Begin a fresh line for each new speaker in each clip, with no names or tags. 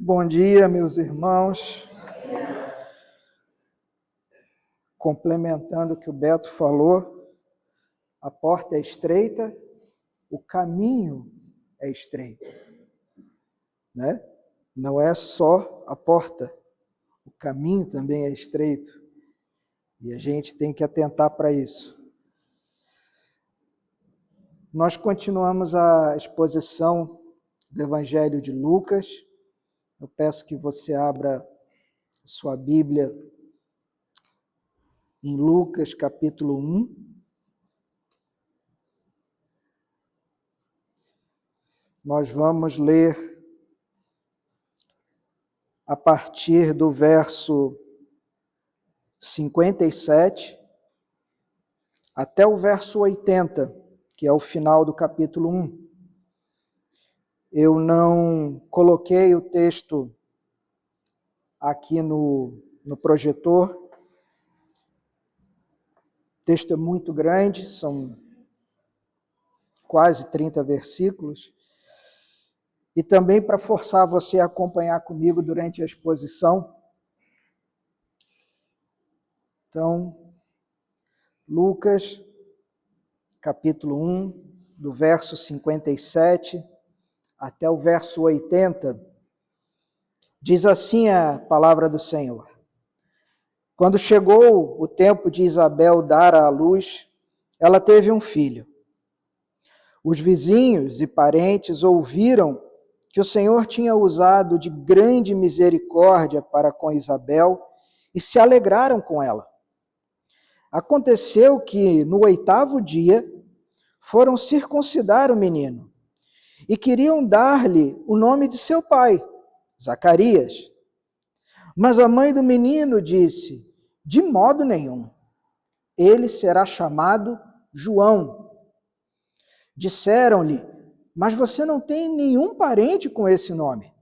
Bom dia, meus irmãos. Complementando o que o Beto falou, a porta é estreita, o caminho é estreito, né? Não é só a porta, o caminho também é estreito. E a gente tem que atentar para isso. Nós continuamos a exposição do Evangelho de Lucas. Eu peço que você abra sua Bíblia em Lucas, capítulo 1. Nós vamos ler a partir do verso 57 até o verso 80, que é o final do capítulo 1. Eu não coloquei o texto aqui no projetor. O texto é muito grande, são quase 30 versículos. E também para forçar você a acompanhar comigo durante a exposição. Então, Lucas, capítulo 1, do verso 57 até o verso 80, diz assim a palavra do Senhor. Quando chegou o tempo de Isabel dar à luz, ela teve um filho. Os vizinhos e parentes ouviram que o Senhor tinha usado de grande misericórdia para com Isabel e se alegraram com ela. Aconteceu que, no 8º dia, foram circuncidar o menino e queriam dar-lhe o nome de seu pai, Zacarias. Mas a mãe do menino disse: de modo nenhum, ele será chamado João. Disseram-lhe: mas você não tem nenhum parente com esse nome.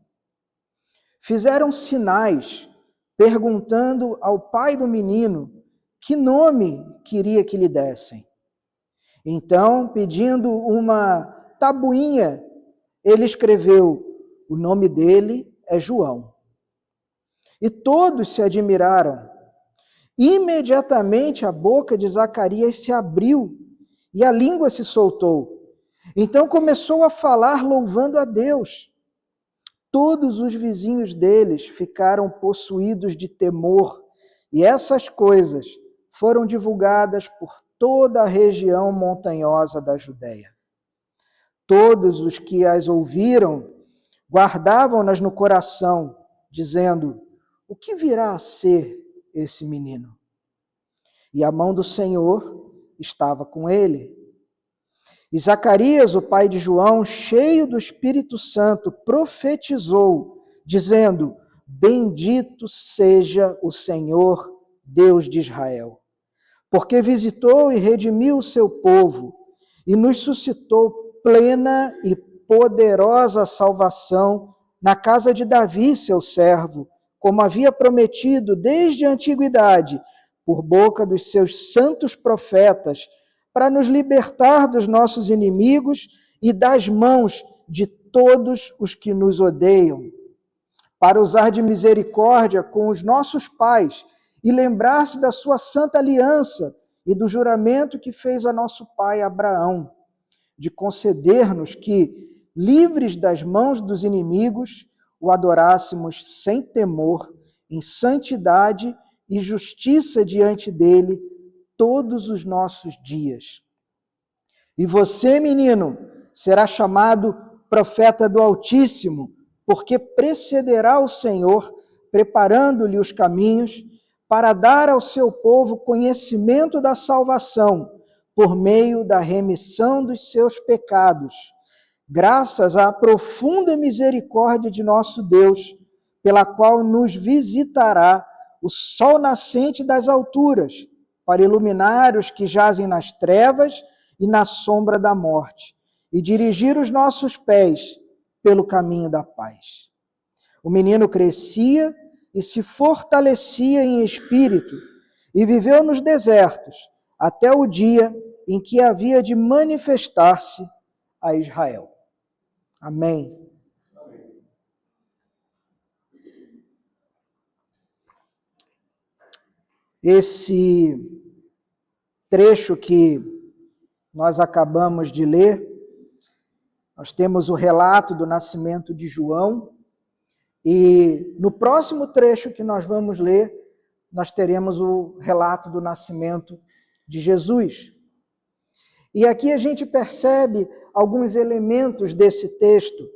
Fizeram sinais, perguntando ao pai do menino que nome queria que lhe dessem. Então, pedindo uma tabuinha, ele escreveu: o nome dele é João. E todos se admiraram. Imediatamente a boca de Zacarias se abriu e a língua se soltou. Então começou a falar louvando a Deus. Todos os vizinhos deles ficaram possuídos de temor, e essas coisas foram divulgadas por toda a região montanhosa da Judéia. Todos os que as ouviram guardavam-nas no coração, dizendo: o que virá a ser esse menino? E a mão do Senhor estava com ele. E Zacarias, o pai de João, cheio do Espírito Santo, profetizou, dizendo: bendito seja o Senhor, Deus de Israel, porque visitou e redimiu o seu povo e nos suscitou plena e poderosa salvação na casa de Davi, seu servo, como havia prometido desde a antiguidade, por boca dos seus santos profetas, para nos libertar dos nossos inimigos e das mãos de todos os que nos odeiam, para usar de misericórdia com os nossos pais e lembrar-se da sua santa aliança e do juramento que fez a nosso pai Abraão, de conceder-nos que, livres das mãos dos inimigos, o adorássemos sem temor, em santidade e justiça diante dele todos os nossos dias. E você, menino, será chamado profeta do Altíssimo, porque precederá o Senhor, preparando-lhe os caminhos, para dar ao seu povo conhecimento da salvação, por meio da remissão dos seus pecados, graças à profunda misericórdia de nosso Deus, pela qual nos visitará o sol nascente das alturas, para iluminar os que jazem nas trevas e na sombra da morte, e dirigir os nossos pés pelo caminho da paz. O menino crescia e se fortalecia em espírito, e viveu nos desertos, até o dia em que havia de manifestar-se a Israel. Amém. Esse trecho que nós acabamos de ler, nós temos o relato do nascimento de João, e no próximo trecho que nós vamos ler, nós teremos o relato do nascimento de Jesus. E aqui a gente percebe alguns elementos desse texto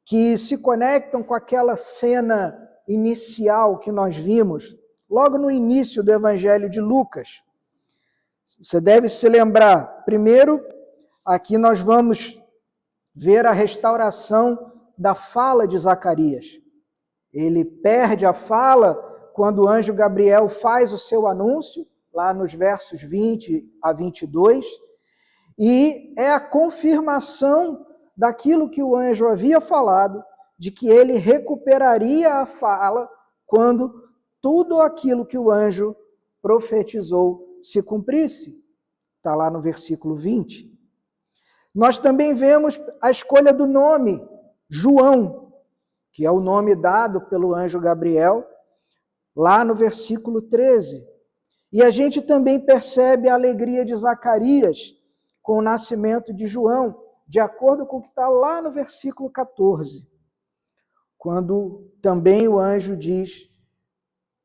que se conectam com aquela cena inicial que nós vimos, logo no início do Evangelho de Lucas. Você deve se lembrar, primeiro, aqui nós vamos ver a restauração da fala de Zacarias. Ele perde a fala quando o anjo Gabriel faz o seu anúncio, lá nos versos 20 a 22, e é a confirmação daquilo que o anjo havia falado, de que ele recuperaria a fala quando tudo aquilo que o anjo profetizou se cumprisse. Está lá no versículo 20. Nós também vemos a escolha do nome, João, que é o nome dado pelo anjo Gabriel, lá no versículo 13. E a gente também percebe a alegria de Zacarias com o nascimento de João, de acordo com o que está lá no versículo 14, quando também o anjo diz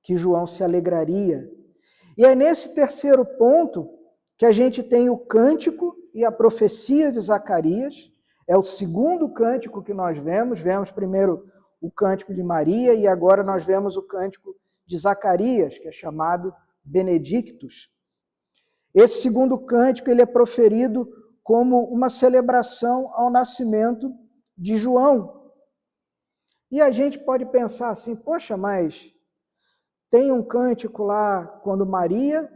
que João se alegraria. E é nesse terceiro ponto que a gente tem o cântico e a profecia de Zacarias. É o segundo cântico que nós vemos. Vemos primeiro o cântico de Maria e agora nós vemos o cântico de Zacarias, que é chamado Benedictus. Esse segundo cântico ele é proferido como uma celebração ao nascimento de João. E a gente pode pensar assim, poxa, mas tem um cântico lá quando Maria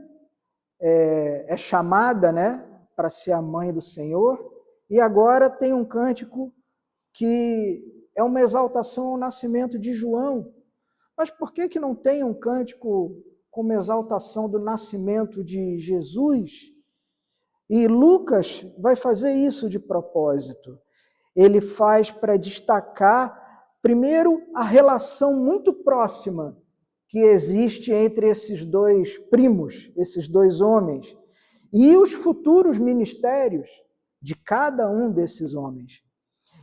é chamada, né, para ser a mãe do Senhor, e agora tem um cântico que é uma exaltação ao nascimento de João. Mas por que não tem um cântico como exaltação do nascimento de Jesus? E Lucas vai fazer isso de propósito. Ele faz para destacar, primeiro, a relação muito próxima que existe entre esses dois primos, esses dois homens, e os futuros ministérios de cada um desses homens.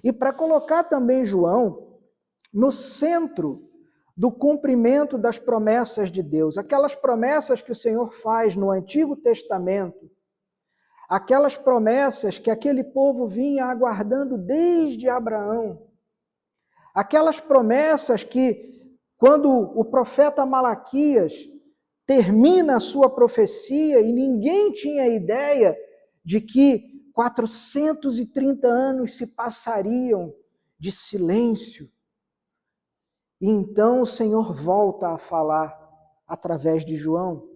E para colocar também João no centro do cumprimento das promessas de Deus, aquelas promessas que o Senhor faz no Antigo Testamento, aquelas promessas que aquele povo vinha aguardando desde Abraão, aquelas promessas que, quando o profeta Malaquias termina a sua profecia e ninguém tinha ideia de que 430 anos se passariam de silêncio, e então o Senhor volta a falar através de João.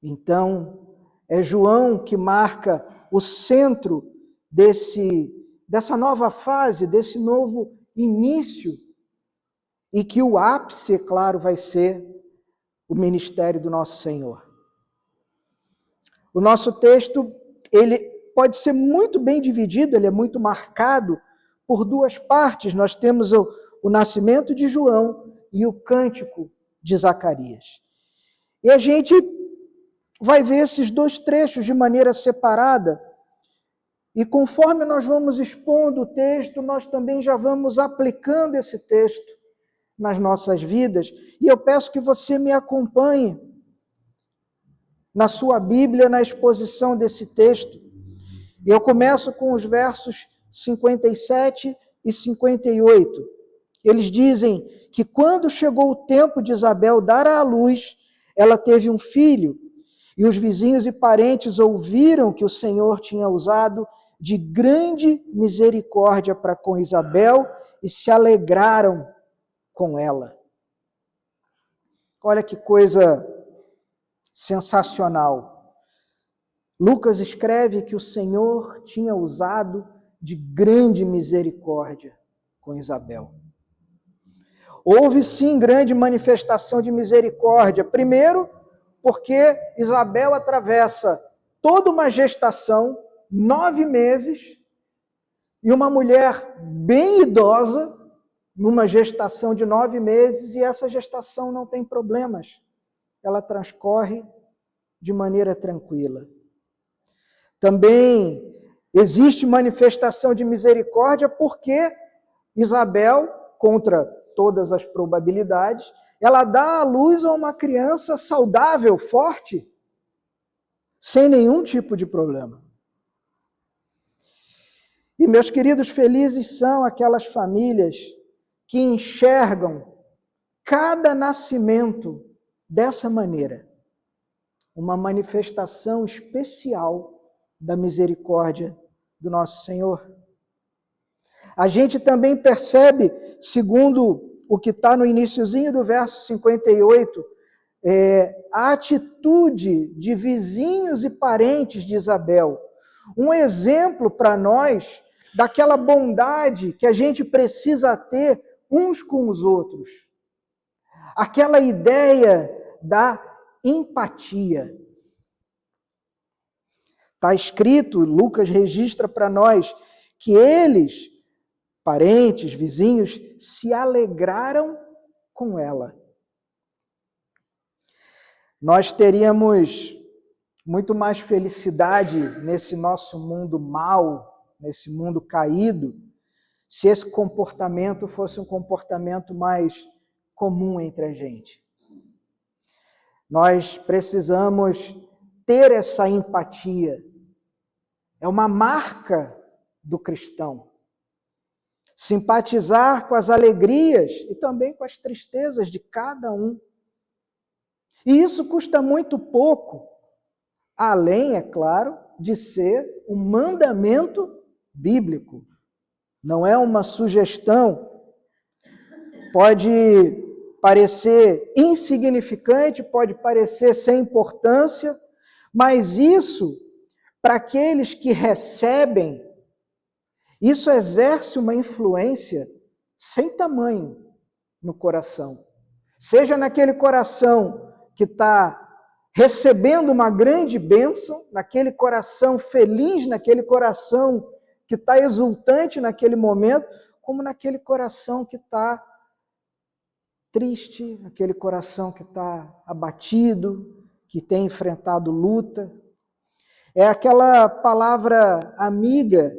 Então, é João que marca o centro dessa nova fase, desse novo início, e que o ápice, é claro, vai ser o ministério do nosso Senhor. O nosso texto, ele pode ser muito bem dividido, ele é muito marcado por duas partes. Nós temos o nascimento de João e o cântico de Zacarias. E a gente vai ver esses dois trechos de maneira separada. E conforme nós vamos expondo o texto, nós também já vamos aplicando esse texto nas nossas vidas. E eu peço que você me acompanhe na sua Bíblia, na exposição desse texto. Eu começo com os versos 57 e 58. Eles dizem que quando chegou o tempo de Isabel dar à luz, ela teve um filho, e os vizinhos e parentes ouviram que o Senhor tinha usado de grande misericórdia para com Isabel e se alegraram com ela. Olha que coisa sensacional. Lucas escreve que o Senhor tinha usado de grande misericórdia com Isabel. Houve sim grande manifestação de misericórdia. Primeiro, porque Isabel atravessa toda uma gestação, 9 meses, e uma mulher bem idosa, numa gestação de 9 meses, e essa gestação não tem problemas. Ela transcorre de maneira tranquila. Também existe manifestação de misericórdia porque Isabel, contra todas as probabilidades, ela dá à luz a uma criança saudável, forte, sem nenhum tipo de problema. E, meus queridos, felizes são aquelas famílias que enxergam cada nascimento dessa maneira, uma manifestação especial da misericórdia do nosso Senhor. A gente também percebe, segundo o que está no iniciozinho do verso 58, a atitude de vizinhos e parentes de Isabel. Um exemplo para nós daquela bondade que a gente precisa ter uns com os outros. Aquela ideia da empatia. Está escrito, Lucas registra para nós, que eles, parentes, vizinhos, se alegraram com ela. Nós teríamos muito mais felicidade nesse nosso mundo mau, nesse mundo caído, se esse comportamento fosse um comportamento mais comum entre a gente. Nós precisamos ter essa empatia. É uma marca do cristão. Simpatizar com as alegrias e também com as tristezas de cada um. E isso custa muito pouco, além, é claro, de ser um mandamento bíblico. Não é uma sugestão. Pode parecer insignificante, pode parecer sem importância, mas isso, para aqueles que recebem, isso exerce uma influência sem tamanho no coração. Seja naquele coração que está recebendo uma grande bênção, naquele coração feliz, naquele coração que está exultante naquele momento, como naquele coração que está triste, aquele coração que está abatido, que tem enfrentado luta. É aquela palavra amiga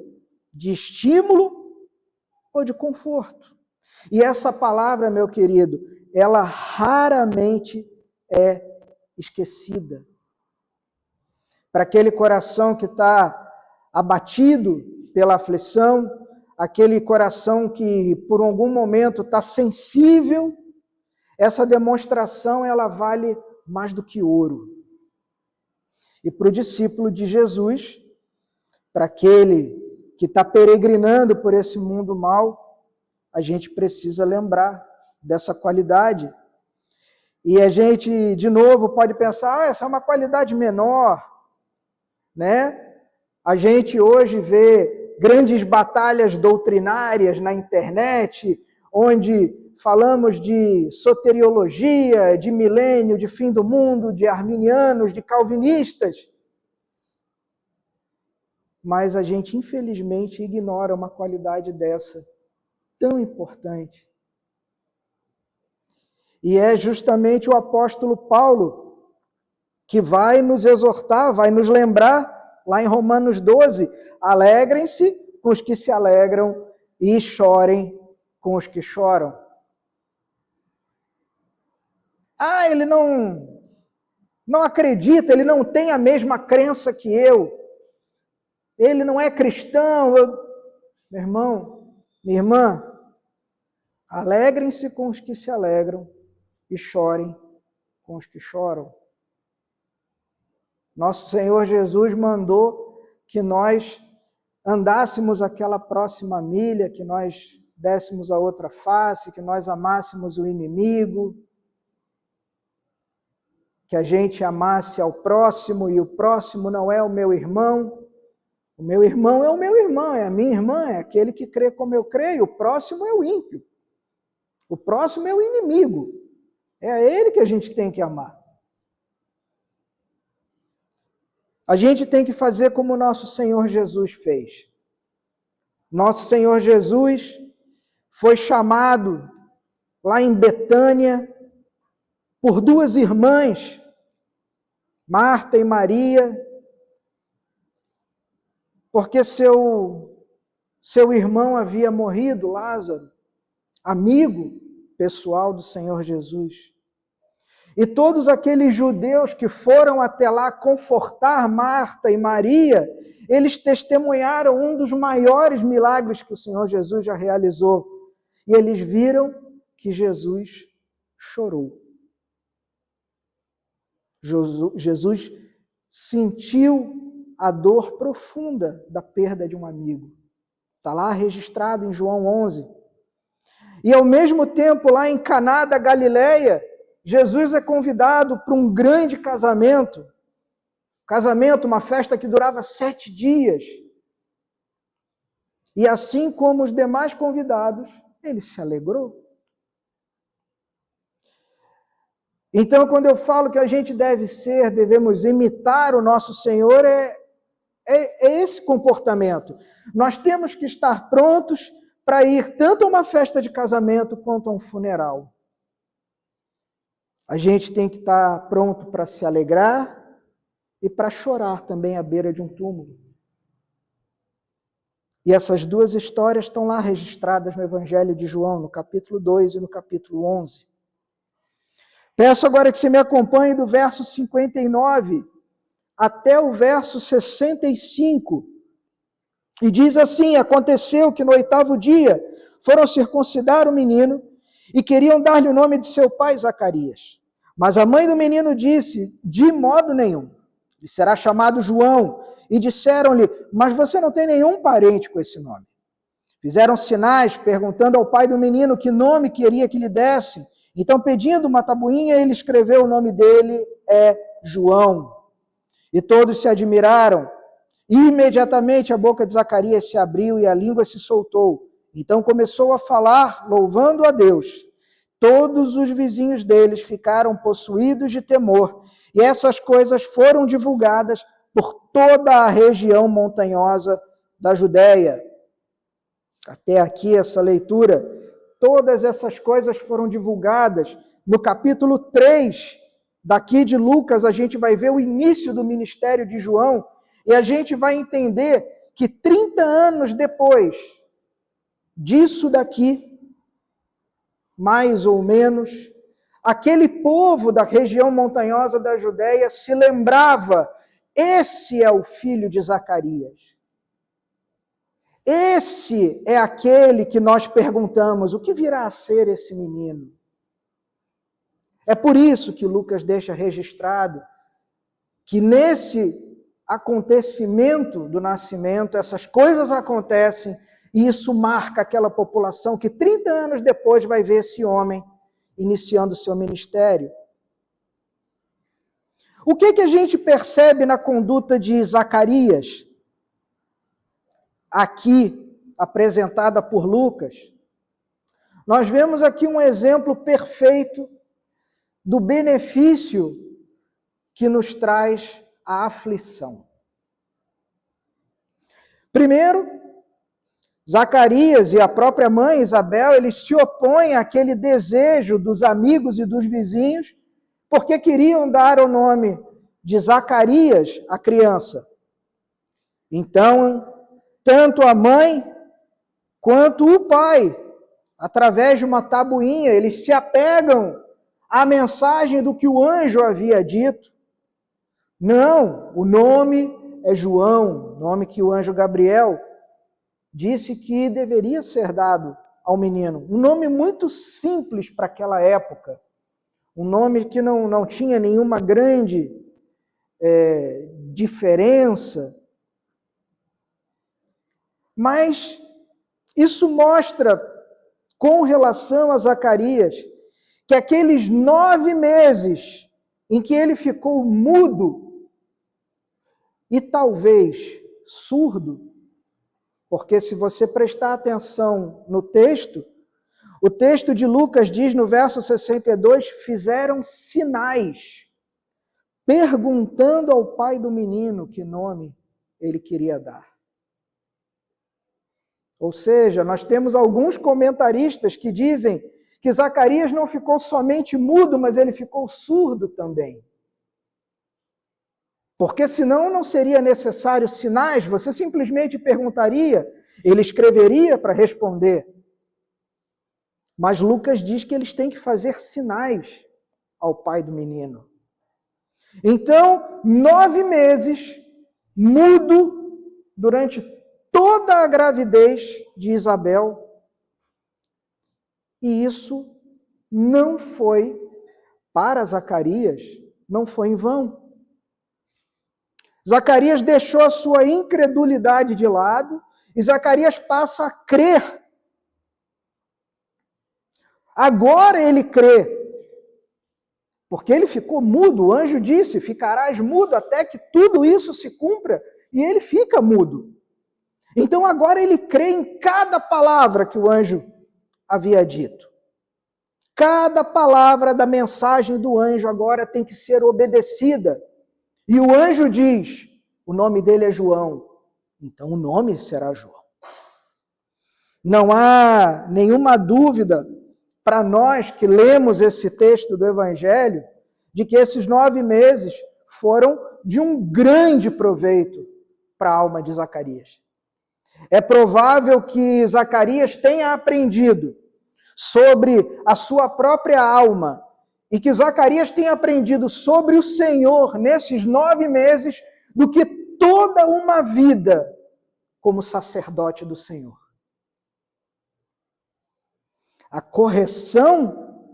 de estímulo ou de conforto. E essa palavra, meu querido, ela raramente é esquecida. Para aquele coração que está abatido pela aflição, aquele coração que por algum momento está sensível, essa demonstração ela vale mais do que ouro. E para o discípulo de Jesus, para aquele que está peregrinando por esse mundo mau, a gente precisa lembrar dessa qualidade. E a gente, de novo, pode pensar, essa é uma qualidade menor, né? A gente hoje vê grandes batalhas doutrinárias na internet, onde falamos de soteriologia, de milênio, de fim do mundo, de arminianos, de calvinistas. Mas a gente, infelizmente, ignora uma qualidade dessa, tão importante. E é justamente o apóstolo Paulo que vai nos exortar, vai nos lembrar, lá em Romanos 12, alegrem-se com os que se alegram e chorem com os que choram. Ah, ele não acredita, ele não tem a mesma crença que eu. Ele não é cristão. Meu irmão, minha irmã, alegrem-se com os que se alegram e chorem com os que choram. Nosso Senhor Jesus mandou que nós andássemos aquela próxima milha, que nós dessemos a outra face, que nós amássemos o inimigo, que a gente amasse ao próximo, e o próximo não é o meu irmão. O meu irmão é o meu irmão, é a minha irmã, é aquele que crê como eu creio. O próximo é o ímpio. O próximo é o inimigo. É a ele que a gente tem que amar. A gente tem que fazer como o nosso Senhor Jesus fez. Nosso Senhor Jesus foi chamado lá em Betânia por duas irmãs, Marta e Maria, porque seu irmão havia morrido, Lázaro, amigo pessoal do Senhor Jesus. E todos aqueles judeus que foram até lá confortar Marta e Maria, eles testemunharam um dos maiores milagres que o Senhor Jesus já realizou. E eles viram que Jesus chorou. Jesus sentiu a dor profunda da perda de um amigo. Está lá registrado em João 11. E ao mesmo tempo, lá em Caná da Galileia, Jesus é convidado para um grande casamento. Casamento, uma festa que durava 7 dias. E assim como os demais convidados, ele se alegrou. Então, quando eu falo que a gente devemos imitar o nosso Senhor, é esse comportamento. Nós temos que estar prontos para ir tanto a uma festa de casamento quanto a um funeral. A gente tem que estar pronto para se alegrar e para chorar também à beira de um túmulo. E essas duas histórias estão lá registradas no Evangelho de João, no capítulo 2 e no capítulo 11. Peço agora que você me acompanhe do verso 59 até o verso 65. E diz assim: aconteceu que no 8º dia foram circuncidar o menino e queriam dar-lhe o nome de seu pai Zacarias. Mas a mãe do menino disse: de modo nenhum, ele será chamado João. E disseram-lhe: mas você não tem nenhum parente com esse nome. Fizeram sinais, perguntando ao pai do menino que nome queria que lhe dessem. Então, pedindo uma tabuinha, ele escreveu: o nome dele é João. E todos se admiraram. E imediatamente a boca de Zacarias se abriu e a língua se soltou. Então começou a falar, louvando a Deus. Todos os vizinhos deles ficaram possuídos de temor. E essas coisas foram divulgadas por toda a região montanhosa da Judéia. Até aqui essa leitura. Todas essas coisas foram divulgadas. No capítulo 3, daqui de Lucas, a gente vai ver o início do ministério de João. E a gente vai entender que 30 anos depois disso daqui, mais ou menos, aquele povo da região montanhosa da Judéia se lembrava: esse é o filho de Zacarias. Esse é aquele que nós perguntamos: o que virá a ser esse menino? É por isso que Lucas deixa registrado que nesse acontecimento do nascimento, essas coisas acontecem, e isso marca aquela população que 30 anos depois vai ver esse homem iniciando seu ministério. O que a gente percebe na conduta de Zacarias, aqui apresentada por Lucas? Nós vemos aqui um exemplo perfeito do benefício que nos traz a aflição. Primeiro, Zacarias e a própria mãe Isabel, eles se opõem àquele desejo dos amigos e dos vizinhos, porque queriam dar o nome de Zacarias à criança. Então, tanto a mãe quanto o pai, através de uma tabuinha, eles se apegam à mensagem do que o anjo havia dito. Não, o nome é João, nome que o anjo Gabriel disse que deveria ser dado ao menino. Um nome muito simples para aquela época. Um nome que não tinha nenhuma grande diferença. Mas isso mostra, com relação a Zacarias, que aqueles 9 meses em que ele ficou mudo e talvez surdo, porque se você prestar atenção no texto, o texto de Lucas diz no verso 62, fizeram sinais, perguntando ao pai do menino que nome ele queria dar. Ou seja, nós temos alguns comentaristas que dizem que Zacarias não ficou somente mudo, mas ele ficou surdo também. Porque senão não seria necessário sinais, você simplesmente perguntaria, ele escreveria para responder. Mas Lucas diz que eles têm que fazer sinais ao pai do menino. Então, 9 meses, mudo, durante toda a gravidez de Isabel. E isso não foi, para Zacarias, não foi em vão. Zacarias deixou a sua incredulidade de lado e Zacarias passa a crer. Agora ele crê, porque ele ficou mudo. O anjo disse, ficarás mudo até que tudo isso se cumpra, e ele fica mudo. Então agora ele crê em cada palavra que o anjo havia dito. Cada palavra da mensagem do anjo agora tem que ser obedecida. E o anjo diz, o nome dele é João, então o nome será João. Não há nenhuma dúvida para nós que lemos esse texto do Evangelho, de que esses 9 meses foram de um grande proveito para a alma de Zacarias. É provável que Zacarias tenha aprendido sobre a sua própria alma, e que Zacarias tenha aprendido sobre o Senhor nesses 9 meses do que toda uma vida como sacerdote do Senhor. A correção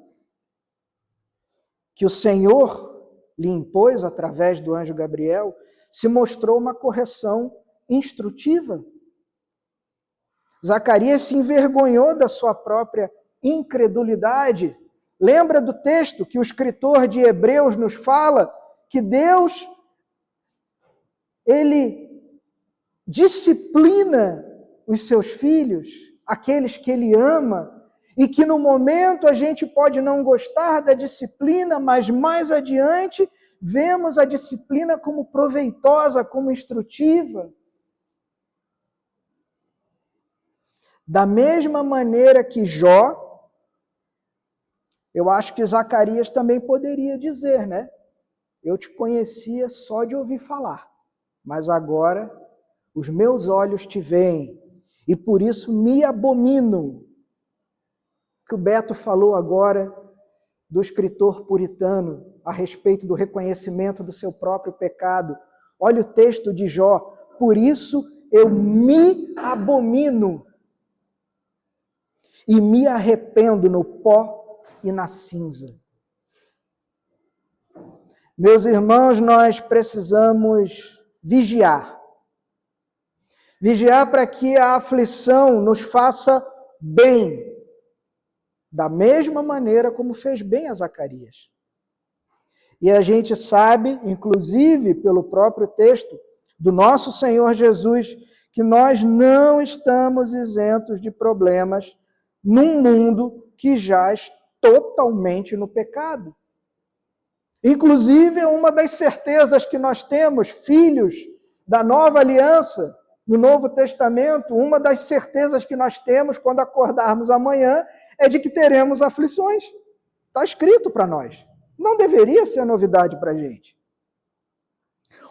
que o Senhor lhe impôs através do anjo Gabriel se mostrou uma correção instrutiva. Zacarias se envergonhou da sua própria incredulidade. Lembra do texto que o escritor de Hebreus nos fala que Deus, ele disciplina os seus filhos, aqueles que ele ama, e que no momento a gente pode não gostar da disciplina, mas mais adiante vemos a disciplina como proveitosa, como instrutiva. Da mesma maneira que Jó, eu acho que Zacarias também poderia dizer, né? Eu te conhecia só de ouvir falar, mas agora os meus olhos te veem e por isso me abomino. Que o Beto falou agora do escritor puritano a respeito do reconhecimento do seu próprio pecado. Olha o texto de Jó. Por isso eu me abomino e me arrependo no pó e na cinza. Meus irmãos, nós precisamos vigiar. Vigiar para que a aflição nos faça bem, da mesma maneira como fez bem a Zacarias. E a gente sabe, inclusive pelo próprio texto do nosso Senhor Jesus, que nós não estamos isentos de problemas num mundo que jaz totalmente no pecado. Inclusive, uma das certezas que nós temos, filhos da nova aliança, no Novo Testamento, uma das certezas que nós temos quando acordarmos amanhã é de que teremos aflições. Está escrito para nós. Não deveria ser novidade para a gente.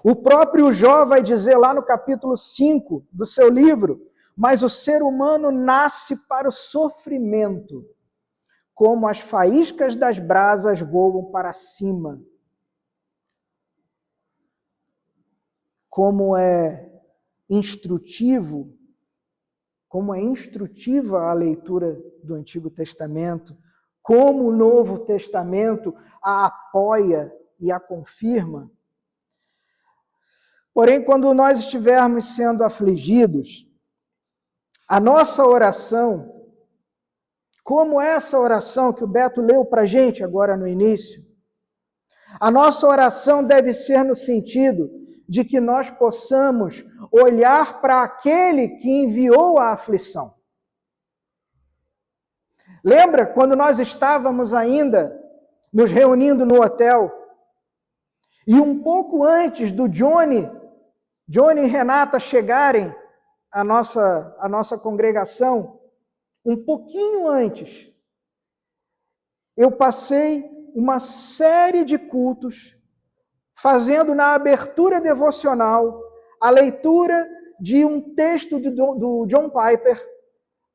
O próprio Jó vai dizer lá no capítulo 5 do seu livro, mas o ser humano nasce para o sofrimento, como as faíscas das brasas voam para cima. Como é instrutiva a leitura do Antigo Testamento, como o Novo Testamento a apoia e a confirma. Porém, quando nós estivermos sendo afligidos, a nossa oração, como essa oração que o Beto leu para a gente agora no início, a nossa oração deve ser no sentido de que nós possamos olhar para aquele que enviou a aflição. Lembra quando nós estávamos ainda nos reunindo no hotel e um pouco antes do Johnny e Renata chegarem a nossa congregação, um pouquinho antes, eu passei uma série de cultos fazendo na abertura devocional a leitura de um texto do John Piper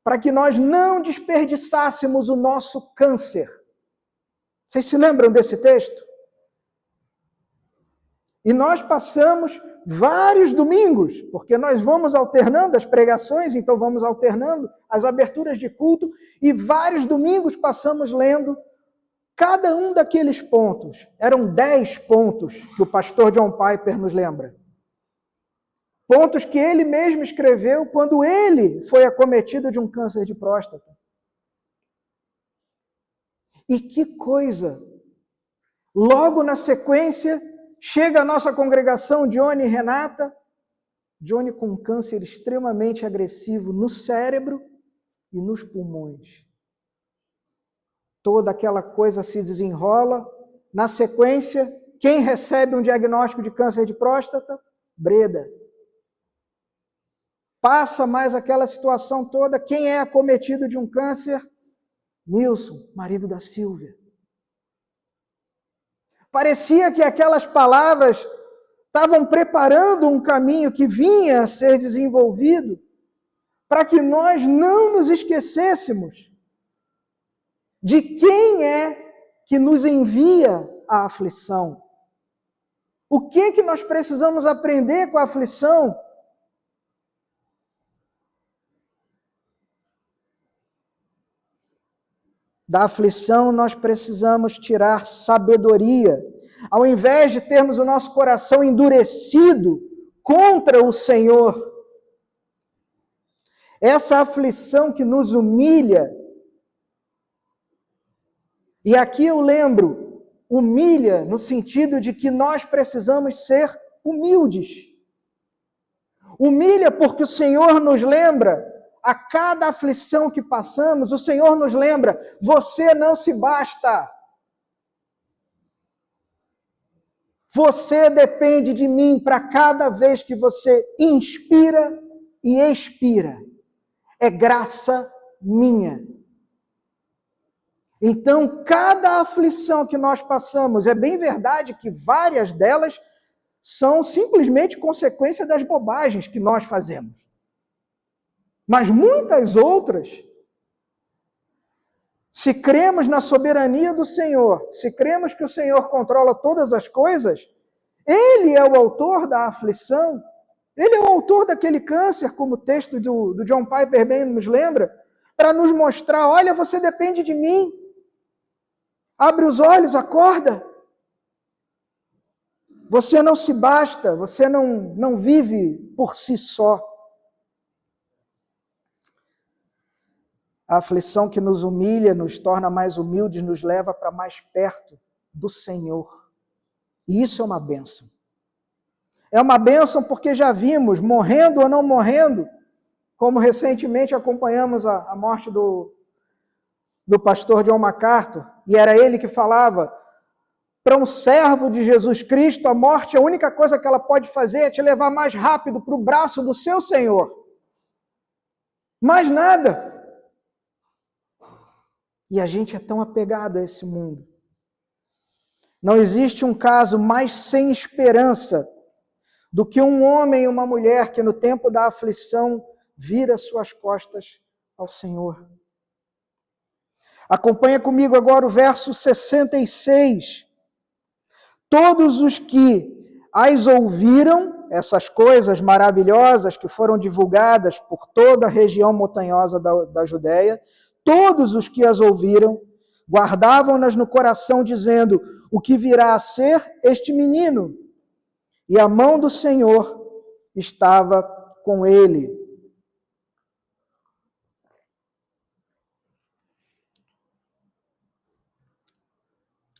para que nós não desperdiçássemos o nosso câncer. Vocês se lembram desse texto? E nós passamos vários domingos, porque nós vamos alternando as pregações, então vamos alternando as aberturas de culto, e vários domingos passamos lendo cada um daqueles pontos. Eram 10 pontos que o pastor John Piper nos lembra. Pontos que ele mesmo escreveu quando ele foi acometido de um câncer de próstata. E que coisa! Logo na sequência, chega a nossa congregação, Johnny e Renata, Johnny com um câncer extremamente agressivo no cérebro e nos pulmões. Toda aquela coisa se desenrola. Na sequência, quem recebe um diagnóstico de câncer de próstata? Breda. Passa mais aquela situação toda, quem é acometido de um câncer? Nilson, marido da Silvia. Parecia que aquelas palavras estavam preparando um caminho que vinha a ser desenvolvido para que nós não nos esquecêssemos de quem é que nos envia a aflição. O que nós precisamos aprender com a aflição? Da aflição nós precisamos tirar sabedoria. Ao invés de termos o nosso coração endurecido contra o Senhor, essa aflição que nos humilha, e aqui eu lembro, humilha no sentido de que nós precisamos ser humildes. Humilha porque o Senhor nos lembra, a cada aflição que passamos, o Senhor nos lembra, você não se basta. Você depende de mim para cada vez que você inspira e expira. É graça minha. Então, cada aflição que nós passamos, é bem verdade que várias delas são simplesmente consequência das bobagens que nós fazemos. Mas muitas outras, se cremos na soberania do Senhor, se cremos que o Senhor controla todas as coisas, Ele é o autor da aflição, Ele é o autor daquele câncer, como o texto do John Piper bem nos lembra, para nos mostrar, olha, você depende de mim. Abre os olhos, acorda. Você não se basta, você não vive por si só. A aflição que nos humilha, nos torna mais humildes, nos leva para mais perto do Senhor. E isso é uma bênção. É uma bênção porque já vimos, morrendo ou não morrendo, como recentemente acompanhamos a morte do pastor John MacArthur, e era ele que falava, para um servo de Jesus Cristo, a morte, a única coisa que ela pode fazer é te levar mais rápido para o braço do seu Senhor. Mais nada. E a gente é tão apegado a esse mundo. Não existe um caso mais sem esperança do que um homem e uma mulher que no tempo da aflição vira suas costas ao Senhor. Acompanha comigo agora o verso 66. Todos os que as ouviram, essas coisas maravilhosas que foram divulgadas por toda a região montanhosa da Judéia, todos os que as ouviram, guardavam-nas no coração, dizendo, o que virá a ser este menino? E a mão do Senhor estava com ele.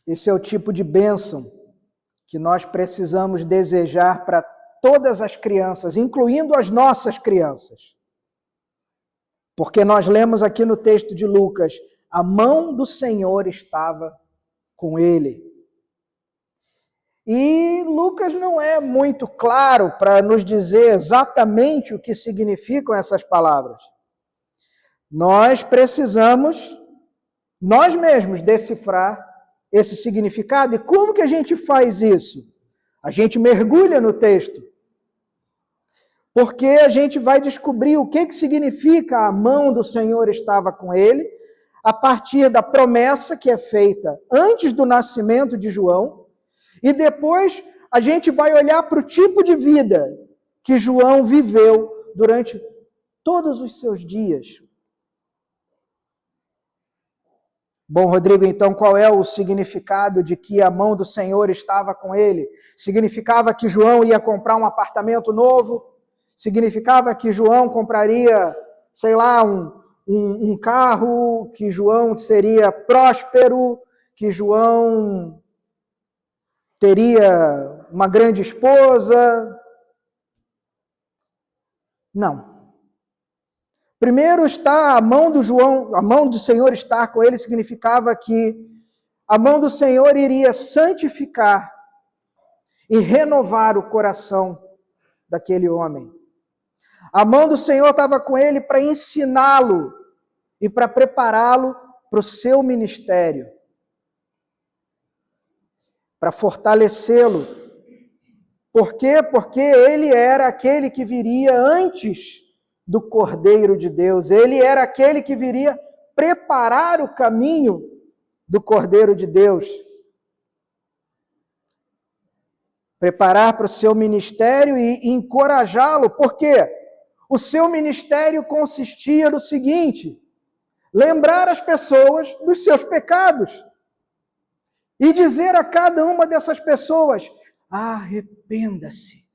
Esse é o tipo de bênção que nós precisamos desejar para todas as crianças, incluindo as nossas crianças. Porque nós lemos aqui no texto de Lucas, a mão do Senhor estava com ele. E Lucas não é muito claro para nos dizer exatamente o que significam essas palavras. Nós precisamos, nós mesmos, decifrar esse significado. E como que a gente faz isso? A gente mergulha no texto. Porque a gente vai descobrir o que significa a mão do Senhor estava com ele, a partir da promessa que é feita antes do nascimento de João, e depois a gente vai olhar para o tipo de vida que João viveu durante todos os seus dias. Bom, Rodrigo, então qual é o significado de que a mão do Senhor estava com ele? Significava que João ia comprar um apartamento novo? Significava que João compraria, sei lá, um carro, que João seria próspero, que João teria uma grande esposa? Não. Primeiro está a mão do João, a mão do Senhor estar com ele significava que a mão do Senhor iria santificar e renovar o coração daquele homem. A mão do Senhor estava com ele para ensiná-lo e para prepará-lo para o seu ministério, para fortalecê-lo. Por quê? Porque ele era aquele que viria antes do Cordeiro de Deus. Ele era aquele que viria preparar o caminho do Cordeiro de Deus. Preparar para o seu ministério e encorajá-lo. Por quê? O seu ministério consistia no seguinte: lembrar as pessoas dos seus pecados e dizer a cada uma dessas pessoas: arrependa-se.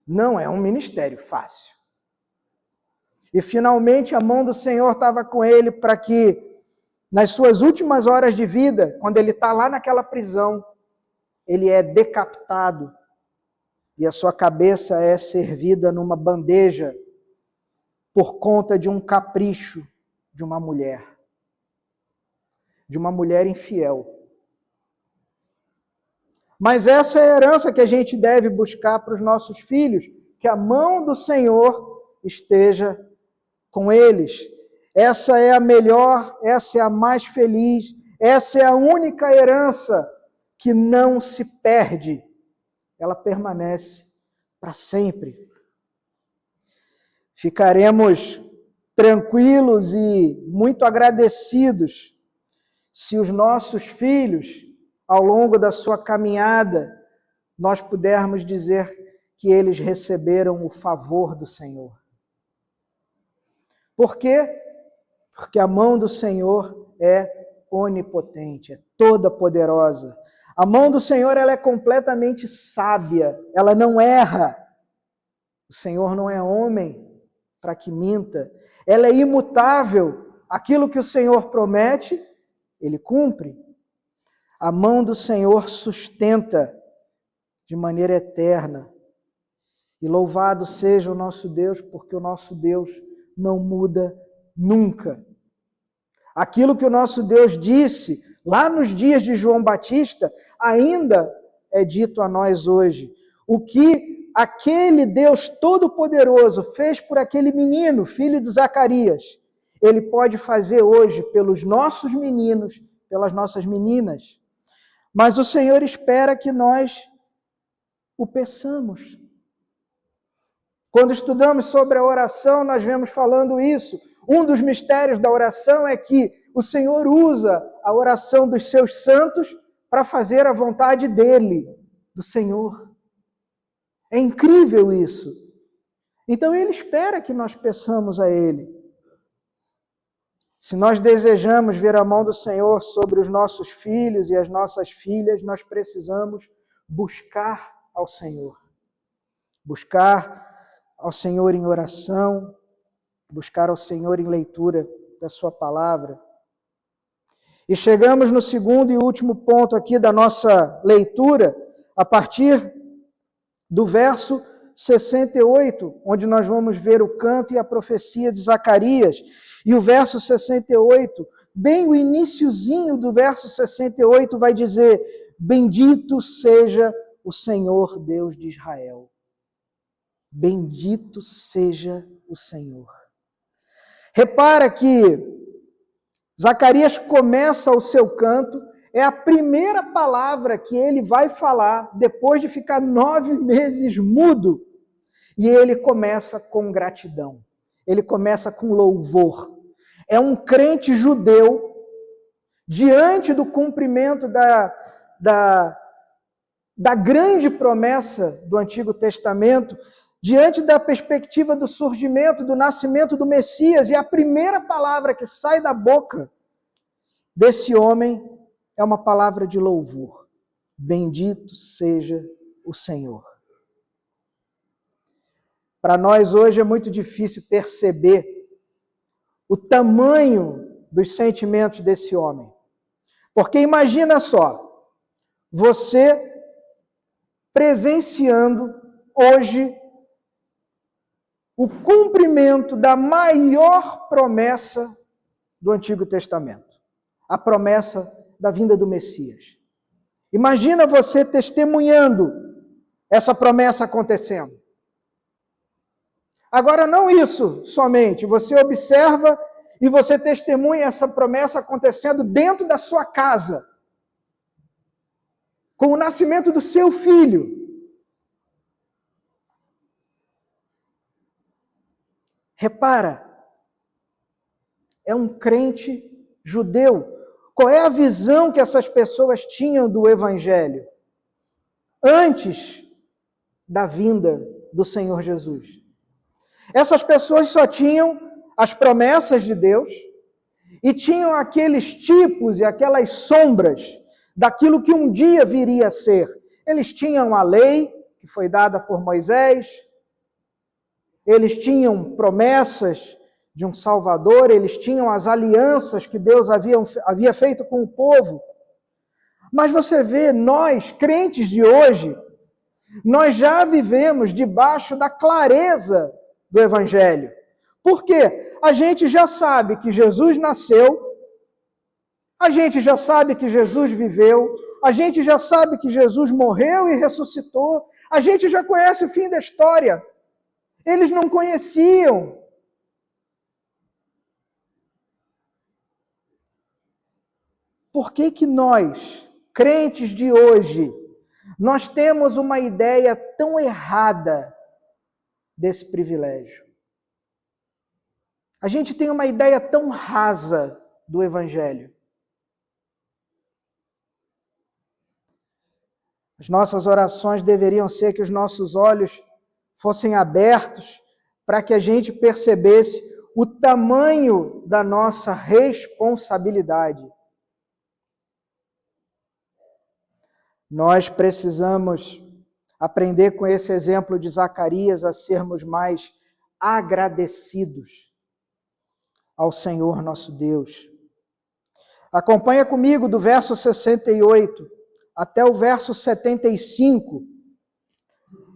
Não é um ministério fácil. E finalmente a mão do Senhor estava com ele para que, nas suas últimas horas de vida, quando ele está lá naquela prisão, ele é decapitado e a sua cabeça é servida numa bandeja por conta de um capricho de uma mulher infiel. Mas essa é a herança que a gente deve buscar para os nossos filhos, que a mão do Senhor esteja com eles. Essa é a melhor, essa é a mais feliz, essa é a única herança que não se perde. Ela permanece para sempre. Ficaremos tranquilos e muito agradecidos se os nossos filhos, ao longo da sua caminhada, nós pudermos dizer que eles receberam o favor do Senhor. Por quê? Porque a mão do Senhor é onipotente, é toda poderosa. A mão do Senhor ela é completamente sábia, ela não erra. O Senhor não é homem para que minta. Ela é imutável. Aquilo que o Senhor promete, Ele cumpre. A mão do Senhor sustenta de maneira eterna. E louvado seja o nosso Deus, porque o nosso Deus não muda nunca. Aquilo que o nosso Deus disse lá nos dias de João Batista, ainda é dito a nós hoje. O que aquele Deus Todo-Poderoso fez por aquele menino, filho de Zacarias, Ele pode fazer hoje pelos nossos meninos, pelas nossas meninas. Mas o Senhor espera que nós o peçamos. Quando estudamos sobre a oração, nós vemos falando isso. Um dos mistérios da oração é que o Senhor usa a oração dos seus santos para fazer a vontade dele, do Senhor. É incrível isso. Então Ele espera que nós peçamos a Ele. Se nós desejamos ver a mão do Senhor sobre os nossos filhos e as nossas filhas, nós precisamos buscar ao Senhor. Buscar ao Senhor em oração, buscar ao Senhor em leitura da sua palavra. E chegamos no segundo e último ponto aqui da nossa leitura, a partir do verso 68, onde nós vamos ver o canto e a profecia de Zacarias. E o verso 68, bem o iniciozinho do verso 68 vai dizer: bendito seja o Senhor Deus de Israel. Bendito seja o Senhor. Repara que Zacarias começa o seu canto, é a primeira palavra que ele vai falar depois de ficar 9 meses mudo. E ele começa com gratidão, ele começa com louvor. É um crente judeu, diante do cumprimento da grande promessa do Antigo Testamento, diante da perspectiva do surgimento, do nascimento do Messias, e a primeira palavra que sai da boca desse homem é uma palavra de louvor. Bendito seja o Senhor. Para nós hoje é muito difícil perceber o tamanho dos sentimentos desse homem. Porque imagina só, você presenciando hoje o cumprimento da maior promessa do Antigo Testamento, a promessa da vinda do Messias. Imagina você testemunhando essa promessa acontecendo. Agora, não isso somente, você observa e você testemunha essa promessa acontecendo dentro da sua casa, com o nascimento do seu filho. Repara, é um crente judeu. Qual é a visão que essas pessoas tinham do Evangelho antes da vinda do Senhor Jesus? Essas pessoas só tinham as promessas de Deus e tinham aqueles tipos e aquelas sombras daquilo que um dia viria a ser. Eles tinham a lei, que foi dada por Moisés, eles tinham promessas de um Salvador, eles tinham as alianças que Deus havia feito com o povo. Mas você vê, nós, crentes de hoje, nós já vivemos debaixo da clareza do Evangelho. Por quê? A gente já sabe que Jesus nasceu, a gente já sabe que Jesus viveu, a gente já sabe que Jesus morreu e ressuscitou, a gente já conhece o fim da história. Eles não conheciam. Por que nós, crentes de hoje, nós temos uma ideia tão errada desse privilégio? A gente tem uma ideia tão rasa do Evangelho. As nossas orações deveriam ser que os nossos olhos fossem abertos para que a gente percebesse o tamanho da nossa responsabilidade. Nós precisamos aprender com esse exemplo de Zacarias a sermos mais agradecidos ao Senhor nosso Deus. Acompanha comigo do verso 68 até o verso 75.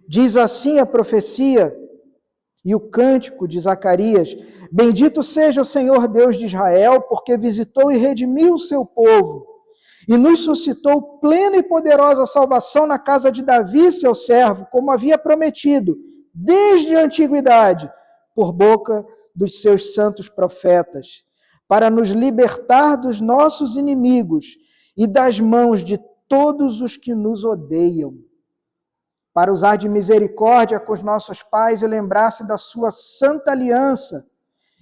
Diz assim a profecia e o cântico de Zacarias: Bendito seja o Senhor Deus de Israel, porque visitou e redimiu o seu povo, e nos suscitou plena e poderosa salvação na casa de Davi, seu servo, como havia prometido, desde a antiguidade, por boca dos seus santos profetas, para nos libertar dos nossos inimigos e das mãos de todos os que nos odeiam, para usar de misericórdia com os nossos pais e lembrar-se da sua santa aliança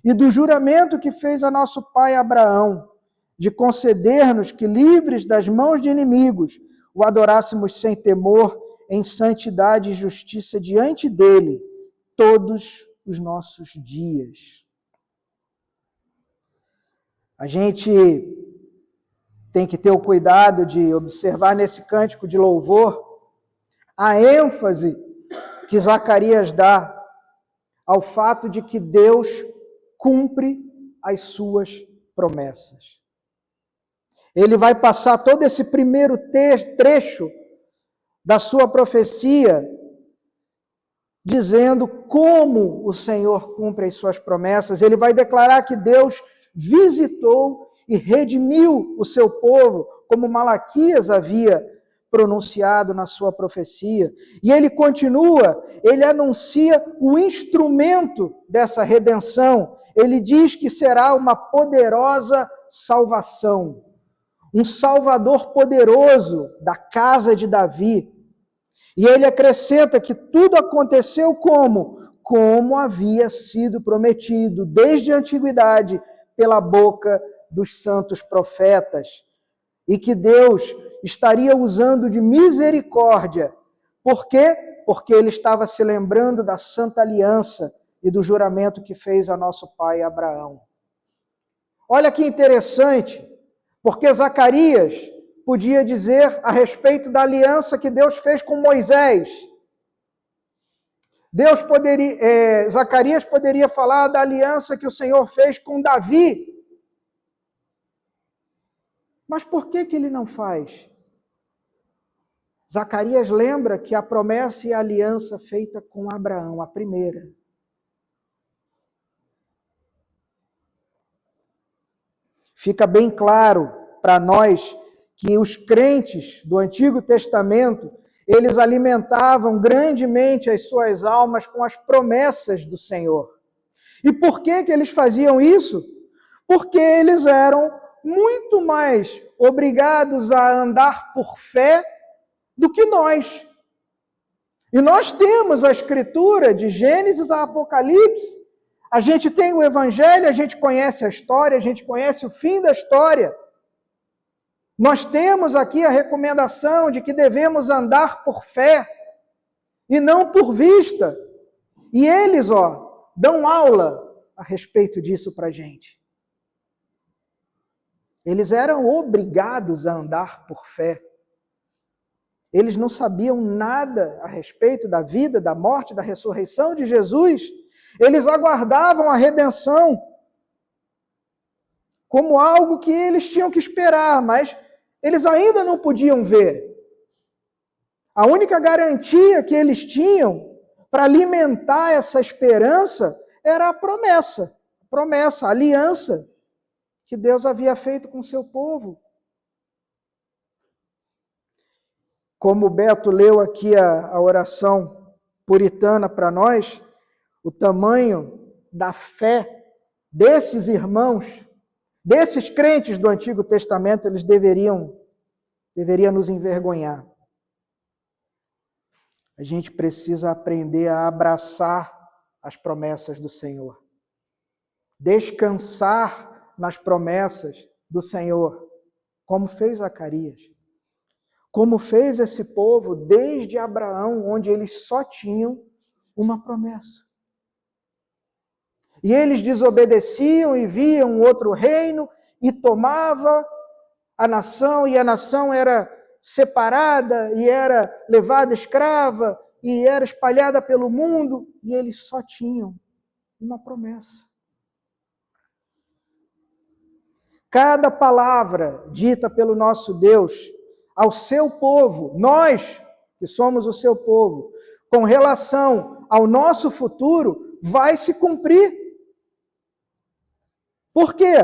e do juramento que fez a nosso pai Abraão, de conceder-nos que, livres das mãos de inimigos, o adorássemos sem temor, em santidade e justiça diante dele, todos os nossos dias. A gente tem que ter o cuidado de observar nesse cântico de louvor a ênfase que Zacarias dá ao fato de que Deus cumpre as suas promessas. Ele vai passar todo esse primeiro trecho da sua profecia dizendo como o Senhor cumpre as suas promessas. Ele vai declarar que Deus visitou e redimiu o seu povo, como Malaquias havia pronunciado na sua profecia. E ele continua, ele anuncia o instrumento dessa redenção. Ele diz que será uma poderosa salvação, um Salvador poderoso da casa de Davi. E ele acrescenta que tudo aconteceu como? Como havia sido prometido desde a antiguidade pela boca dos santos profetas. E que Deus estaria usando de misericórdia. Por quê? Porque ele estava se lembrando da santa aliança e do juramento que fez a nosso pai Abraão. Olha que interessante, porque Zacarias podia dizer a respeito da aliança que Deus fez com Moisés. Zacarias poderia falar da aliança que o Senhor fez com Davi. Mas por que ele não faz? Zacarias lembra que a promessa e a aliança feita com Abraão, a primeira. Fica bem claro para nós que os crentes do Antigo Testamento, eles alimentavam grandemente as suas almas com as promessas do Senhor. E por que eles faziam isso? Porque eles eram muito mais obrigados a andar por fé do que nós. E nós temos a Escritura de Gênesis a Apocalipse. A gente tem o Evangelho, a gente conhece a história, a gente conhece o fim da história. Nós temos aqui a recomendação de que devemos andar por fé e não por vista. E eles, dão aula a respeito disso para a gente. Eles eram obrigados a andar por fé. Eles não sabiam nada a respeito da vida, da morte, da ressurreição de Jesus. Eles aguardavam a redenção como algo que eles tinham que esperar, mas eles ainda não podiam ver. A única garantia que eles tinham para alimentar essa esperança era a promessa, a aliança que Deus havia feito com o seu povo. Como o Beto leu aqui a oração puritana para nós, o tamanho da fé desses irmãos, desses crentes do Antigo Testamento, eles deveriam nos envergonhar. A gente precisa aprender a abraçar as promessas do Senhor. Descansar nas promessas do Senhor, como fez Zacarias. Como fez esse povo desde Abraão, onde eles só tinham uma promessa. E eles desobedeciam e viam outro reino e tomava a nação, e a nação era separada e era levada escrava e era espalhada pelo mundo, e eles só tinham uma promessa. Cada palavra dita pelo nosso Deus ao seu povo, nós que somos o seu povo, com relação ao nosso futuro, vai se cumprir. Por quê?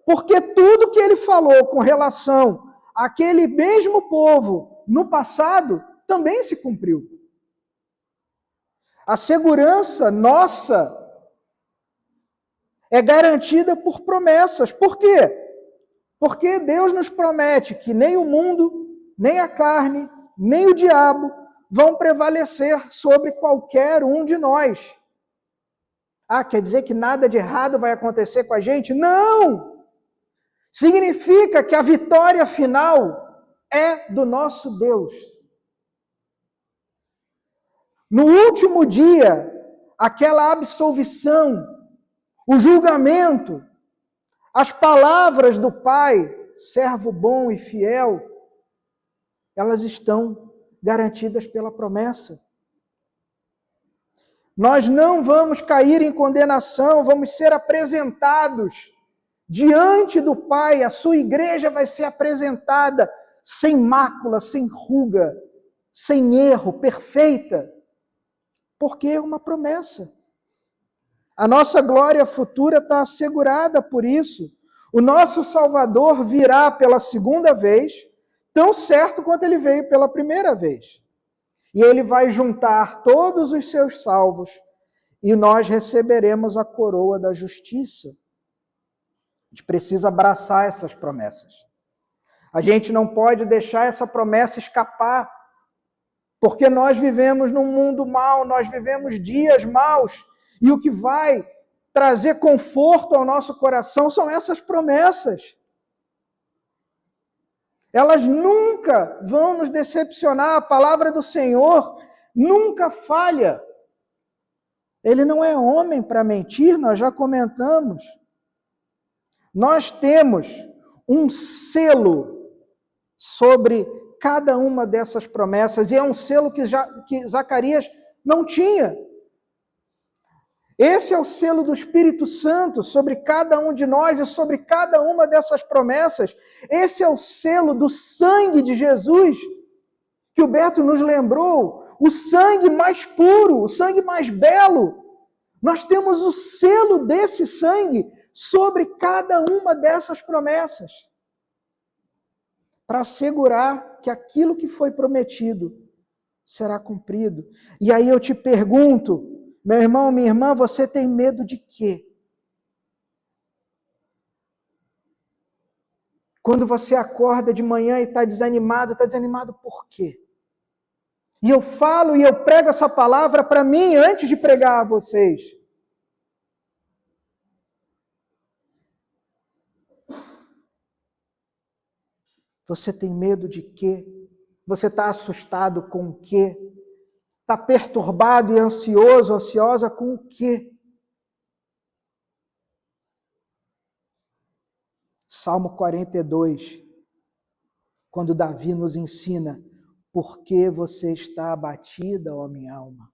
Porque tudo que ele falou com relação àquele mesmo povo no passado também se cumpriu. A segurança nossa é garantida por promessas. Por quê? Porque Deus nos promete que nem o mundo, nem a carne, nem o diabo vão prevalecer sobre qualquer um de nós. Ah, quer dizer que nada de errado vai acontecer com a gente? Não! Significa que a vitória final é do nosso Deus. No último dia, aquela absolvição, o julgamento, as palavras do Pai, servo bom e fiel, elas estão garantidas pela promessa. Nós não vamos cair em condenação, vamos ser apresentados diante do Pai, a sua igreja vai ser apresentada sem mácula, sem ruga, sem erro, perfeita, porque é uma promessa. A nossa glória futura está assegurada por isso. O nosso Salvador virá pela segunda vez, tão certo quanto ele veio pela primeira vez. E ele vai juntar todos os seus salvos e nós receberemos a coroa da justiça. A gente precisa abraçar essas promessas. A gente não pode deixar essa promessa escapar, porque nós vivemos num mundo mau, nós vivemos dias maus, e o que vai trazer conforto ao nosso coração são essas promessas. Elas nunca vão nos decepcionar, a palavra do Senhor nunca falha. Ele não é homem para mentir, nós já comentamos. Nós temos um selo sobre cada uma dessas promessas, e é um selo que Zacarias não tinha. Esse é o selo do Espírito Santo sobre cada um de nós e sobre cada uma dessas promessas. Esse é o selo do sangue de Jesus, que o Beto nos lembrou, o sangue mais puro, o sangue mais belo. Nós temos o selo desse sangue sobre cada uma dessas promessas, para assegurar que aquilo que foi prometido será cumprido. E aí eu te pergunto, meu irmão, minha irmã, você tem medo de quê? Quando você acorda de manhã e está desanimado por quê? E eu falo e eu prego essa palavra para mim antes de pregar a vocês. Você tem medo de quê? Você está assustado com o quê? Está perturbado e ansioso, ansiosa com o quê? Salmo 42, quando Davi nos ensina: por que você está abatida, ó minha alma?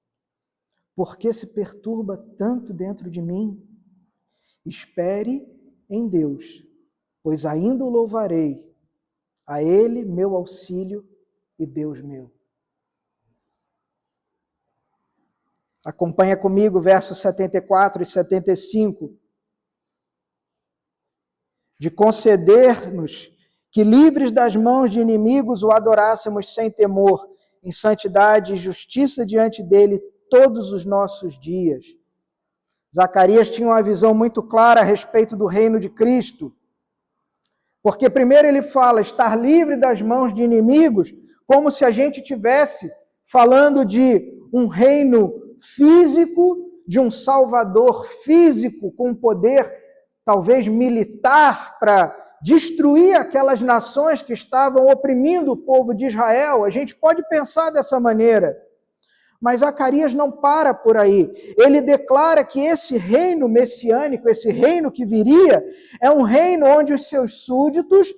Por que se perturba tanto dentro de mim? Espere em Deus, pois ainda o louvarei, a Ele meu auxílio e Deus meu. Acompanha comigo versos 74 e 75. De conceder-nos que, livres das mãos de inimigos, o adorássemos sem temor, em santidade e justiça diante dele todos os nossos dias. Zacarias tinha uma visão muito clara a respeito do reino de Cristo. Porque primeiro ele fala estar livre das mãos de inimigos, como se a gente tivesse falando de um reino físico, de um salvador físico com poder talvez militar para destruir aquelas nações que estavam oprimindo o povo de Israel. A gente pode pensar dessa maneira. Mas Zacarias não para por aí. Ele declara que esse reino messiânico, esse reino que viria, é um reino onde os seus súditos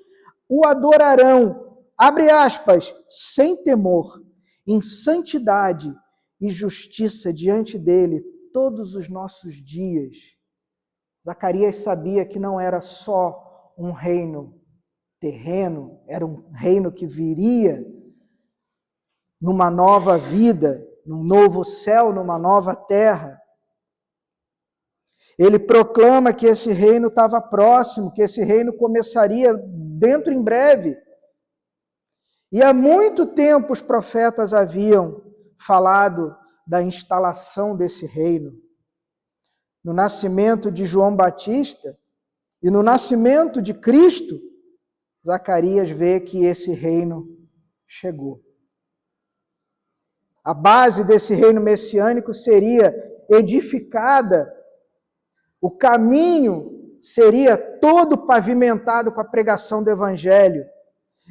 o adorarão, abre aspas, sem temor, em santidade e justiça diante dele todos os nossos dias. Zacarias sabia que não era só um reino terreno, era um reino que viria numa nova vida, num novo céu, numa nova terra. Ele proclama que esse reino estava próximo, que esse reino começaria dentro em breve. E há muito tempo os profetas haviam falado da instalação desse reino. No nascimento de João Batista e no nascimento de Cristo, Zacarias vê que esse reino chegou. A base desse reino messiânico seria edificada, o caminho seria todo pavimentado com a pregação do Evangelho.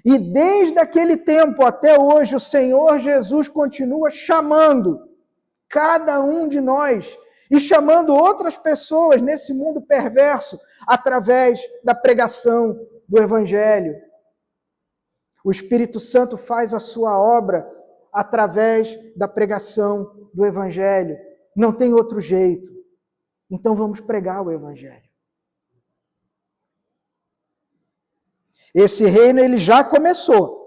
E desde aquele tempo até hoje, o Senhor Jesus continua chamando cada um de nós e chamando outras pessoas nesse mundo perverso através da pregação do Evangelho. O Espírito Santo faz a sua obra através da pregação do Evangelho. Não tem outro jeito. Então vamos pregar o Evangelho. Esse reino ele já começou.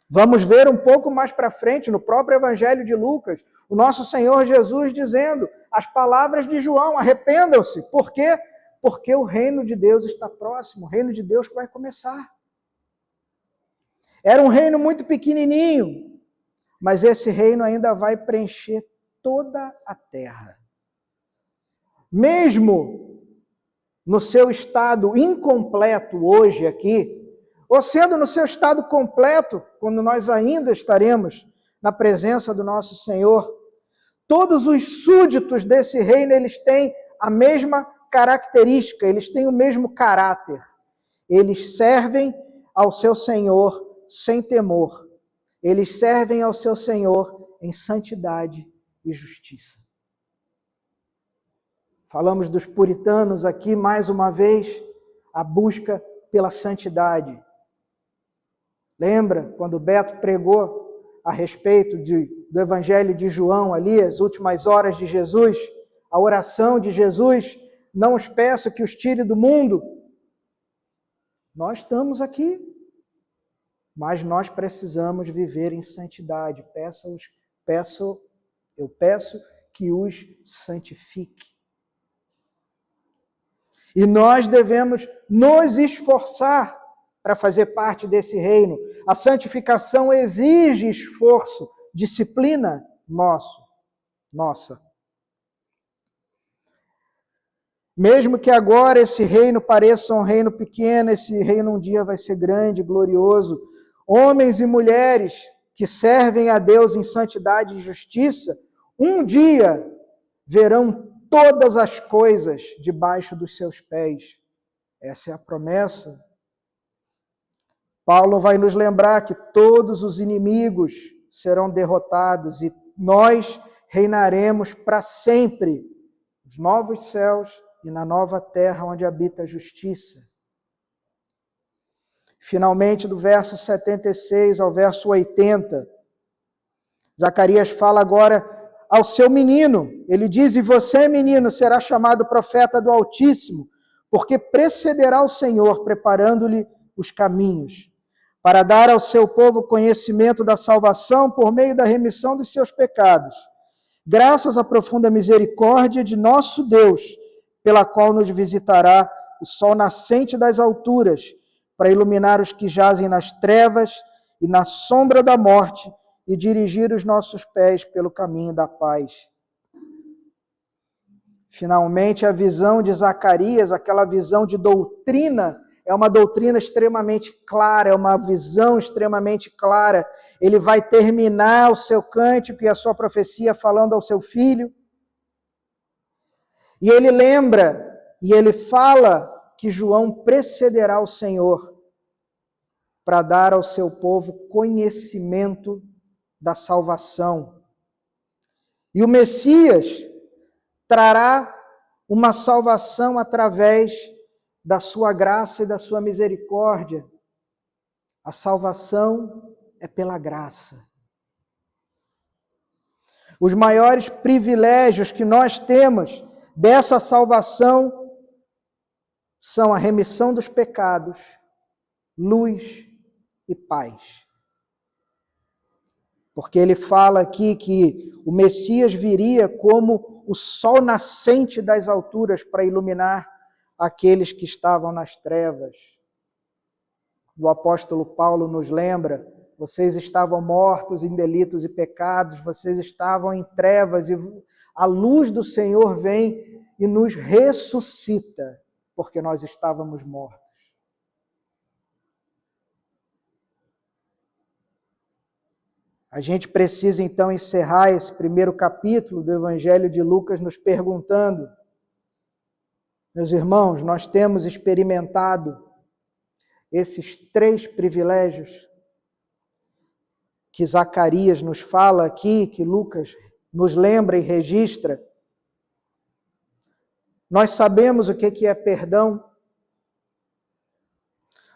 Vamos ver um pouco mais para frente, no próprio Evangelho de Lucas, o nosso Senhor Jesus dizendo as palavras de João: arrependam-se. Por quê? Porque o reino de Deus está próximo, o reino de Deus vai começar. Era um reino muito pequenininho, mas esse reino ainda vai preencher toda a terra. Mesmo no seu estado incompleto hoje aqui, ou sendo no seu estado completo, quando nós ainda estaremos na presença do nosso Senhor, todos os súditos desse reino, eles têm a mesma característica, eles têm o mesmo caráter. Eles servem ao seu Senhor sem temor. Eles servem ao seu Senhor em santidade e justiça. Falamos dos puritanos aqui mais uma vez, a busca pela santidade. Lembra quando Beto pregou a respeito do Evangelho de João ali, as últimas horas de Jesus, a oração de Jesus, não os peço que os tire do mundo. Nós estamos aqui, mas nós precisamos viver em santidade. Eu peço que os santifique. E nós devemos nos esforçar para fazer parte desse reino. A santificação exige esforço, disciplina nossa. Mesmo que agora esse reino pareça um reino pequeno, esse reino um dia vai ser grande, glorioso. Homens e mulheres que servem a Deus em santidade e justiça, um dia verão todas as coisas debaixo dos seus pés. Essa é a promessa. Paulo vai nos lembrar que todos os inimigos serão derrotados e nós reinaremos para sempre nos novos céus e na nova terra onde habita a justiça. Finalmente, do verso 76 ao verso 80, Zacarias fala agora ao seu menino. Ele diz: "E você, menino, será chamado profeta do Altíssimo, porque precederá o Senhor, preparando-lhe os caminhos, para dar ao seu povo conhecimento da salvação por meio da remissão dos seus pecados, graças à profunda misericórdia de nosso Deus, pela qual nos visitará o sol nascente das alturas, para iluminar os que jazem nas trevas e na sombra da morte e dirigir os nossos pés pelo caminho da paz." Finalmente, a visão de Zacarias, aquela visão de doutrina, é uma doutrina extremamente clara, é uma visão extremamente clara. Ele vai terminar o seu cântico e a sua profecia falando ao seu filho. E ele lembra, e ele fala que João precederá o Senhor para dar ao seu povo conhecimento da salvação. E o Messias trará uma salvação através da sua graça e da sua misericórdia. A salvação é pela graça. Os maiores privilégios que nós temos dessa salvação são a remissão dos pecados, luz e paz. Porque ele fala aqui que o Messias viria como o sol nascente das alturas para iluminar aqueles que estavam nas trevas. O apóstolo Paulo nos lembra: vocês estavam mortos em delitos e pecados, vocês estavam em trevas e a luz do Senhor vem e nos ressuscita, porque nós estávamos mortos. A gente precisa então encerrar esse primeiro capítulo do Evangelho de Lucas nos perguntando: meus irmãos, nós temos experimentado esses 3 privilégios que Zacarias nos fala aqui, que Lucas nos lembra e registra? Nós sabemos o que é perdão?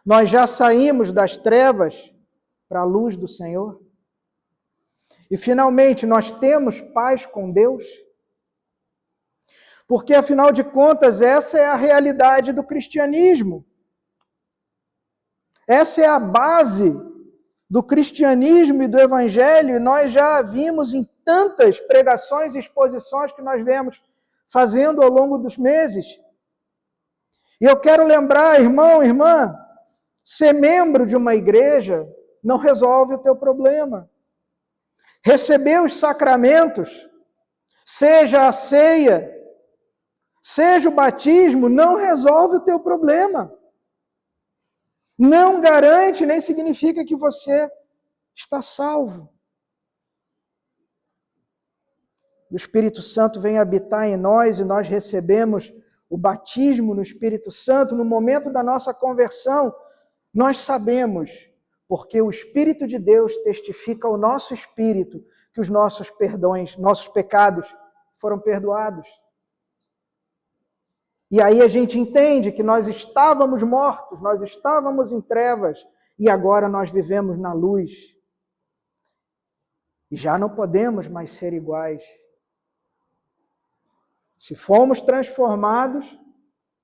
Nós já saímos das trevas para a luz do Senhor? E finalmente, nós temos paz com Deus? Porque, afinal de contas, essa é a realidade do cristianismo. Essa é a base do cristianismo e do evangelho, e nós já vimos em tantas pregações e exposições que nós vemos fazendo ao longo dos meses. E eu quero lembrar, irmão, irmã, ser membro de uma igreja não resolve o teu problema. Receber os sacramentos, seja a ceia, seja o batismo, não resolve o teu problema. Não garante, nem significa que você está salvo. O Espírito Santo vem habitar em nós e nós recebemos o batismo no Espírito Santo no momento da nossa conversão. Nós sabemos, porque o Espírito de Deus testifica ao nosso espírito que os nossos pecados foram perdoados. E aí a gente entende que nós estávamos mortos, nós estávamos em trevas e agora nós vivemos na luz. E já não podemos mais ser iguais. Se fomos transformados,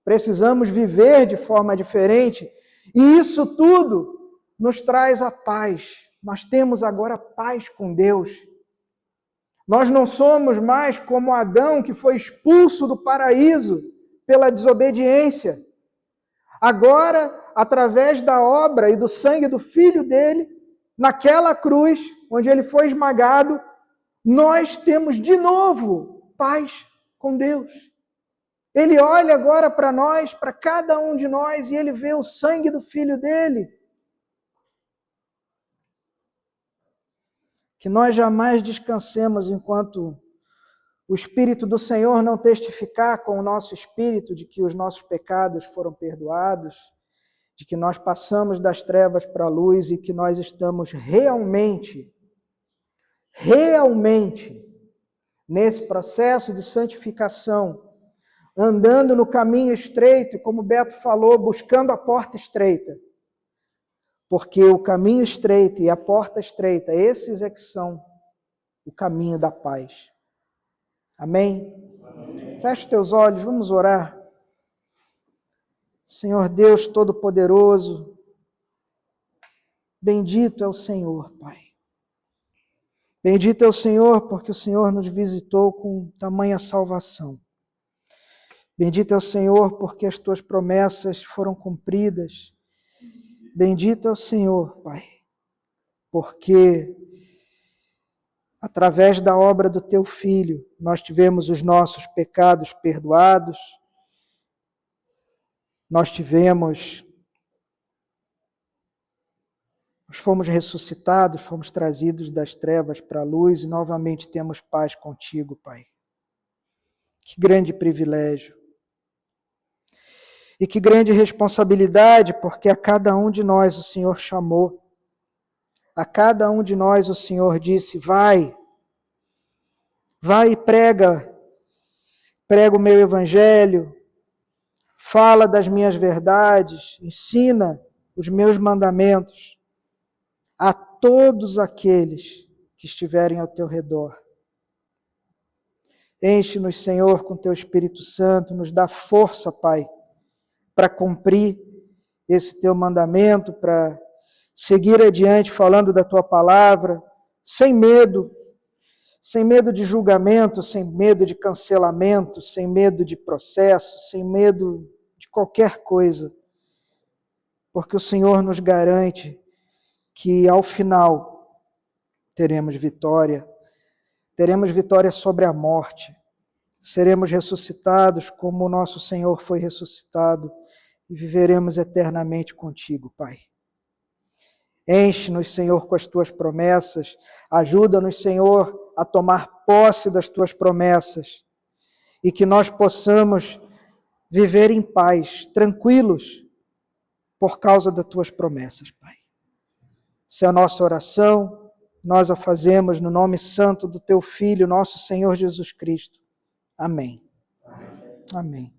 precisamos viver de forma diferente. E isso tudo nos traz a paz. Nós temos agora paz com Deus. Nós não somos mais como Adão, que foi expulso do paraíso pela desobediência. Agora, através da obra e do sangue do Filho dele, naquela cruz, onde ele foi esmagado, nós temos de novo paz com Deus. Ele olha agora para nós, para cada um de nós, e ele vê o sangue do Filho dele. Que nós jamais descansemos enquanto o Espírito do Senhor não testificar com o nosso espírito de que os nossos pecados foram perdoados, de que nós passamos das trevas para a luz e que nós estamos realmente nesse processo de santificação, andando no caminho estreito, como o Beto falou, buscando a porta estreita. Porque o caminho estreito e a porta estreita, esses é que são o caminho da paz. Amém? Amém. Feche teus olhos, vamos orar. Senhor Deus Todo-Poderoso, bendito é o Senhor, Pai. Bendito é o Senhor, porque o Senhor nos visitou com tamanha salvação. Bendito é o Senhor, porque as tuas promessas foram cumpridas. Bendito é o Senhor, Pai, porque através da obra do teu Filho, nós tivemos os nossos pecados perdoados, nós fomos ressuscitados, fomos trazidos das trevas para a luz e novamente temos paz contigo, Pai. Que grande privilégio. E que grande responsabilidade, porque a cada um de nós o Senhor chamou. A cada um de nós o Senhor disse, vai e prega o meu evangelho, fala das minhas verdades, ensina os meus mandamentos a todos aqueles que estiverem ao teu redor. Enche-nos, Senhor, com teu Espírito Santo, nos dá força, Pai, para cumprir esse teu mandamento, para seguir adiante falando da tua palavra, sem medo de julgamento, sem medo de cancelamento, sem medo de processo, sem medo de qualquer coisa, porque o Senhor nos garante que ao final teremos vitória sobre a morte, seremos ressuscitados como o nosso Senhor foi ressuscitado e viveremos eternamente contigo, Pai. Enche-nos, Senhor, com as tuas promessas, ajuda-nos, Senhor, a tomar posse das tuas promessas e que nós possamos viver em paz, tranquilos, por causa das tuas promessas, Pai. Essa é a nossa oração, nós a fazemos no nome santo do teu Filho, nosso Senhor Jesus Cristo. Amém. Amém.